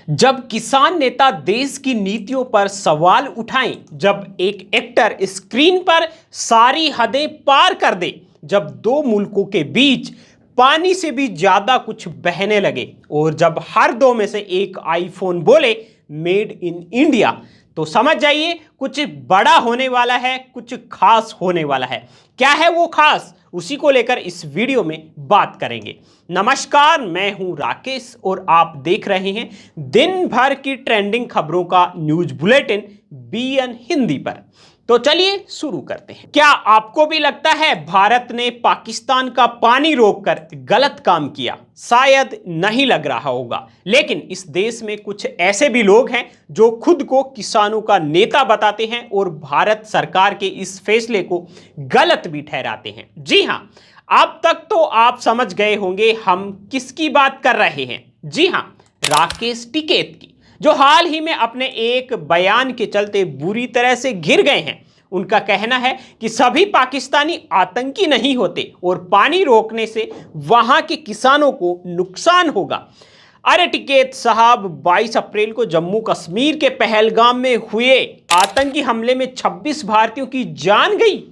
जब किसान नेता देश की नीतियों पर सवाल उठाएं, जब एक एक्टर स्क्रीन पर सारी हदें पार कर दे, जब दो मुल्कों के बीच पानी से भी ज्यादा कुछ बहने लगे और जब हर दो में से एक आईफोन बोले मेड इन इंडिया, तो समझ जाइए कुछ बड़ा होने वाला है, कुछ खास होने वाला है। क्या है वो खास, उसी को लेकर इस वीडियो में बात करेंगे। नमस्कार, मैं हूं राकेश और आप देख रहे हैं दिन भर की ट्रेंडिंग खबरों का न्यूज बुलेटिन बीएन हिंदी पर। तो चलिए शुरू करते हैं। क्या आपको भी लगता है भारत ने पाकिस्तान का पानी रोककर गलत काम किया? शायद नहीं लग रहा होगा, लेकिन इस देश में कुछ ऐसे भी लोग हैं जो खुद को किसानों का नेता बताते हैं और भारत सरकार के इस फैसले को गलत भी ठहराते हैं। जी हां, अब तक तो आप समझ गए होंगे हम किसकी बात कर रहे हैं। जी हां, राकेश टिकैत की, जो हाल ही में अपने एक बयान के चलते बुरी तरह से घिर गए हैं। उनका कहना है कि सभी पाकिस्तानी आतंकी नहीं होते और पानी रोकने से वहां के किसानों को नुकसान होगा। अरे टिकैत साहब, 22 अप्रैल को जम्मू कश्मीर के पहलगाम में हुए आतंकी हमले में 26 भारतीयों की जान गई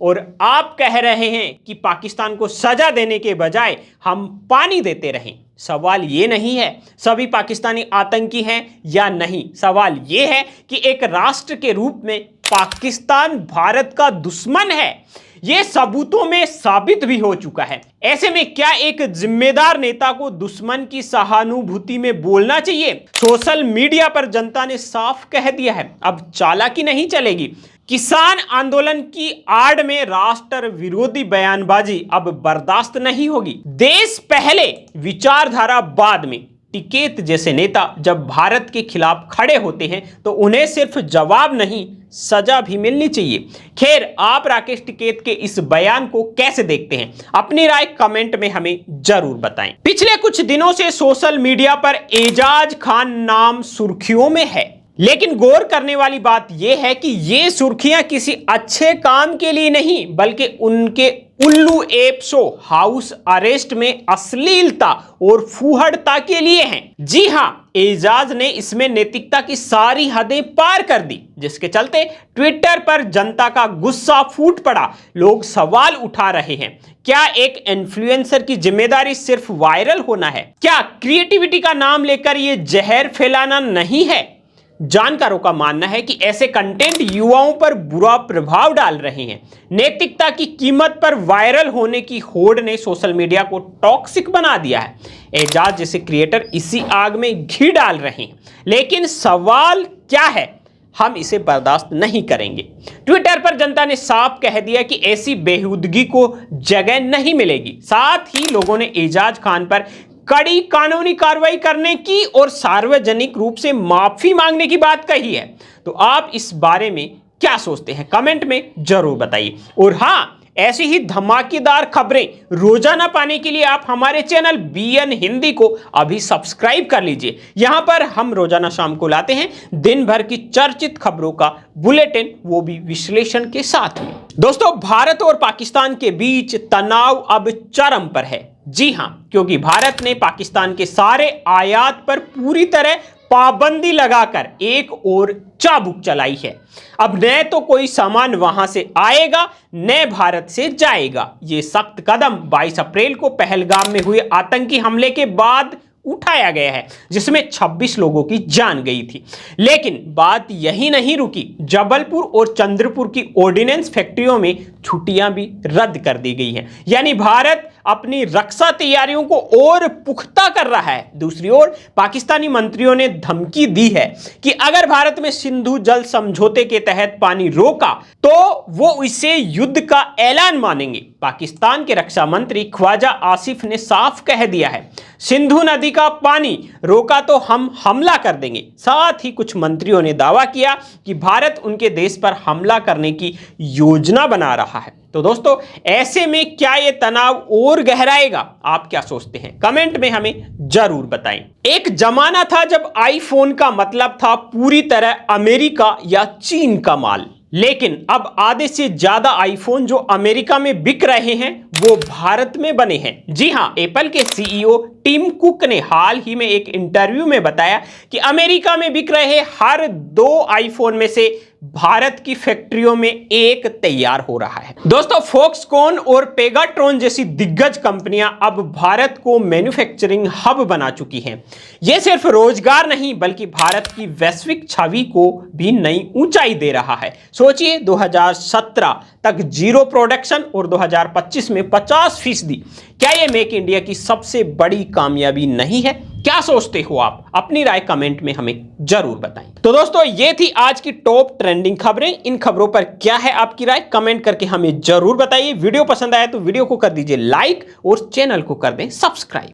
और आप कह रहे हैं कि पाकिस्तान को सजा देने के बजाय हम पानी देते रहें। सवाल ये नहीं है सभी पाकिस्तानी आतंकी हैं या नहीं, सवाल ये है कि एक राष्ट्र के रूप में पाकिस्तान भारत का दुश्मन है। ये सबूतों में साबित भी हो चुका है। ऐसे में क्या एक जिम्मेदार नेता को दुश्मन की सहानुभूति में बोलना चाहिए? सोशल मीडिया पर जनता ने साफ कह दिया है, अब चालाकी नहीं चलेगी। किसान आंदोलन की आड़ में राष्ट्र विरोधी बयानबाजी अब बर्दाश्त नहीं होगी। देश पहले, विचारधारा बाद में। टिकैत जैसे नेता जब भारत के खिलाफ खड़े होते हैं तो उन्हें सिर्फ जवाब नहीं, सजा भी मिलनी चाहिए। खैर, आप राकेश टिकैत के इस बयान को कैसे देखते हैं? अपनी राय कमेंट में हमें जरूर बताएं। पिछले कुछ दिनों से सोशल मीडिया पर एजाज खान नाम सुर्खियों में है, लेकिन गौर करने वाली बात यह है कि ये सुर्खियां किसी अच्छे काम के लिए नहीं, बल्कि उनके उल्लू ऐप शो हाउस अरेस्ट में अश्लीलता और फूहड़ता के लिए हैं। जी हां, एजाज ने इसमें नैतिकता की सारी हदें पार कर दी, जिसके चलते ट्विटर पर जनता का गुस्सा फूट पड़ा। लोग सवाल उठा रहे हैं, क्या एक इन्फ्लुएंसर की जिम्मेदारी सिर्फ वायरल होना है? क्या क्रिएटिविटी का नाम लेकर यह जहर फैलाना नहीं है? जानकारों का मानना है कि ऐसे कंटेंट युवाओं पर बुरा प्रभाव डाल रहे हैं। नैतिकता की कीमत पर वायरल होने की होड़ ने सोशल मीडिया को टॉक्सिक बना दिया है। एजाज जैसे क्रिएटर इसी आग में घी डाल रहे हैं, लेकिन सवाल क्या है? हम इसे बर्दाश्त नहीं करेंगे। ट्विटर पर जनता ने साफ कह दिया कि ऐसी बेहुदगी को जगह नहीं मिलेगी। साथ ही लोगों ने एजाज खान पर कड़ी कानूनी कार्रवाई करने की और सार्वजनिक रूप से माफी मांगने की बात कही है। तो आप इस बारे में क्या सोचते हैं? कमेंट में जरूर बताइए। और हां, ऐसी ही धमाकेदार खबरें रोजाना पाने के लिए आप हमारे चैनल बीएन हिंदी को अभी सब्सक्राइब कर लीजिए। यहां पर हम रोजाना शाम को लाते हैं दिन भर की चर्चित खबरों का बुलेटिन, वो भी विश्लेषण के साथ में। दोस्तों, भारत और पाकिस्तान के बीच तनाव अब चरम पर है। जी हां, क्योंकि भारत ने पाकिस्तान के सारे आयात पर पूरी तरह पाबंदी लगाकर एक और चाबुक चलाई है। अब न तो कोई सामान वहां से आएगा न भारत से जाएगा। ये सख्त कदम 22 अप्रैल को पहलगाम में हुए आतंकी हमले के बाद उठाया गया है, जिसमें 26 लोगों की जान गई थी। लेकिन बात यही नहीं रुकी। जबलपुर और चंद्रपुर की ऑर्डिनेंस फैक्ट्रियों में छुट्टियां भी रद्द कर दी गई हैं। यानी भारत अपनी रक्षा तैयारियों को और पुख्ता कर रहा है। दूसरी ओर पाकिस्तानी मंत्रियों ने धमकी दी है कि अगर भारत में सिंधु जल समझौते के तहत पानी रोका तो वो इसे युद्ध का ऐलान मानेंगे। पाकिस्तान के रक्षा मंत्री ख्वाजा आसिफ ने साफ कह दिया है, सिंधु नदी का पानी रोका तो हम हमला कर देंगे। साथ ही कुछ मंत्रियों ने दावा किया कि भारत उनके देश पर हमला करने की योजना बना रहा है। तो दोस्तों, ऐसे में क्या ये तनाव और गहराएगा? आप क्या सोचते हैं? कमेंट में हमें जरूर बताएं। एक जमाना था जब आईफोन का मतलब था पूरी तरह अमेरिका या चीन का माल, लेकिन अब आधे से ज्यादा आईफोन जो अमेरिका में बिक रहे हैं वो भारत में बने हैं। जी हां, एप्पल के सीईओ टिम कुक ने हाल ही में एक इंटरव्यू में बताया कि अमेरिका में बिक रहे हर 2 आईफोन में से भारत की फैक्ट्रियों में एक तैयार हो रहा है। दोस्तों, फॉक्सकॉन और पेगाट्रॉन जैसी दिग्गज कंपनियां अब भारत को मैन्युफैक्चरिंग हब बना चुकी हैं। यह सिर्फ रोजगार नहीं बल्कि भारत की वैश्विक छवि को भी नई ऊंचाई दे रहा है। सोचिए, 2017 तक जीरो प्रोडक्शन और 2025 में 50%। क्या यह मेक इंडिया की सबसे बड़ी कामयाबी नहीं है? क्या सोचते हो आप? अपनी राय कमेंट में हमें जरूर बताएं। तो दोस्तों, ये थी आज की टॉप ट्रेंडिंग खबरें। इन खबरों पर क्या है आपकी राय? कमेंट करके हमें जरूर बताइए। वीडियो पसंद आया तो वीडियो को कर दीजिए लाइक और चैनल को कर दें सब्सक्राइब।